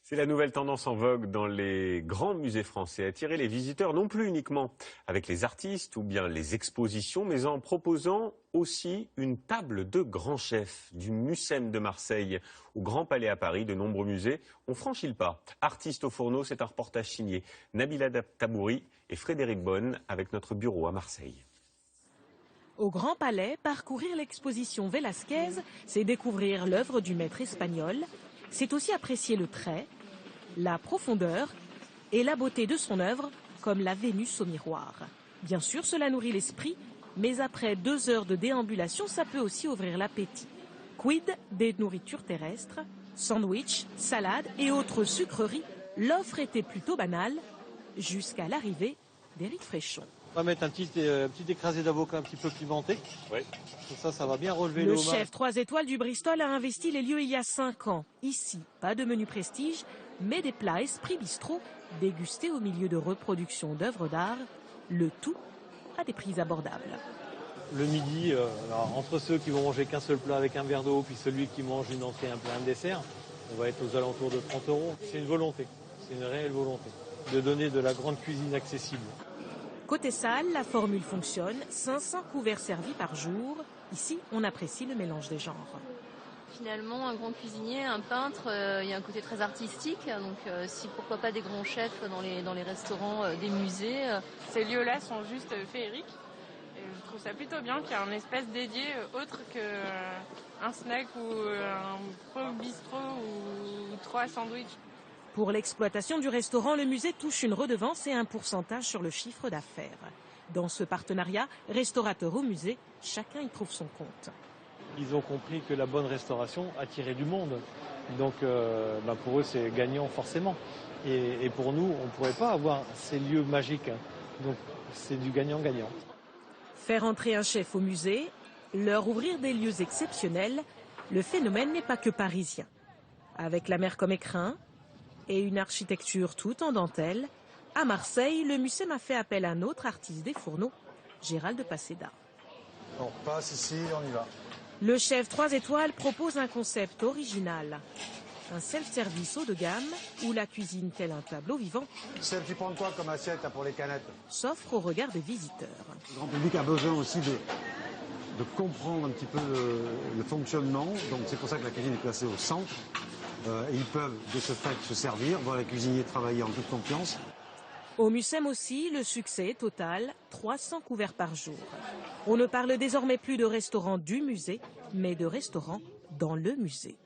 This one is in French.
C'est la nouvelle tendance en vogue dans les grands musées français, attirer les visiteurs non plus uniquement avec les artistes ou bien les expositions, mais en proposant aussi une table de grands chefs. Du Mucem de Marseille au Grand Palais à Paris, de nombreux musées ont franchi le pas. Artistes au fourneau, c'est un reportage signé Nabila Tabouri et Frédéric Bonne avec notre bureau à Marseille. Au Grand Palais, parcourir l'exposition Velázquez, c'est découvrir l'œuvre du maître espagnol. C'est aussi apprécier le trait, la profondeur et la beauté de son œuvre, comme la Vénus au miroir. Bien sûr, cela nourrit l'esprit, mais après 2 heures de déambulation, ça peut aussi ouvrir l'appétit. Quid des nourritures terrestres, sandwichs, salades et autres sucreries, l'offre était plutôt banale, jusqu'à l'arrivée d'Éric Fréchon. On va mettre un petit écrasé d'avocat un petit peu pimenté. Oui. Ça va bien relever le le chef 3 étoiles du Bristol a investi les lieux il y a 5 ans. Ici, pas de menu prestige, mais des plats esprit bistrot dégustés au milieu de reproductions d'œuvres d'art. Le tout à des prix abordables. Le midi, entre ceux qui vont manger qu'un seul plat avec un verre d'eau, puis celui qui mange une entrée, un plat, un dessert, on va être aux alentours de 30 €. C'est une volonté, c'est une réelle volonté de donner de la grande cuisine accessible. Côté salle, la formule fonctionne, 500 couverts servis par jour. Ici, on apprécie le mélange des genres. Finalement, un grand cuisinier, un peintre, il y a un côté très artistique. Donc, si pourquoi pas des grands chefs dans les restaurants des musées. Ces lieux-là sont juste féeriques. Et je trouve ça plutôt bien qu'il y ait un espace dédié autre qu'un snack ou un pauvre bistrot ou 3 sandwichs. Pour l'exploitation du restaurant, le musée touche une redevance et un pourcentage sur le chiffre d'affaires. Dans ce partenariat, restaurateur au musée, chacun y trouve son compte. Ils ont compris que la bonne restauration attirait du monde. Donc pour eux, c'est gagnant forcément. Et pour nous, on ne pourrait pas avoir ces lieux magiques. Donc c'est du gagnant-gagnant. Faire entrer un chef au musée, leur ouvrir des lieux exceptionnels, le phénomène n'est pas que parisien. Avec la mer comme écrin et une architecture toute en dentelle, à Marseille, le Mucem a fait appel à un autre artiste des fourneaux, Gérald Paseda. On passe ici, on y va. Le chef 3 étoiles propose un concept original. Un self-service haut de gamme où la cuisine, tel un tableau vivant, Celle qui prend quoi comme assiette pour les canettes? S'offre au regard des visiteurs. Le grand public a besoin aussi de comprendre un petit peu le fonctionnement. Donc c'est pour ça que la cuisine est placée au centre. Et ils peuvent de ce fait se servir, voir les cuisiniers travailler en toute confiance. Au Mucem aussi, le succès est total, 300 couverts par jour. On ne parle désormais plus de restaurant du musée, mais de restaurant dans le musée.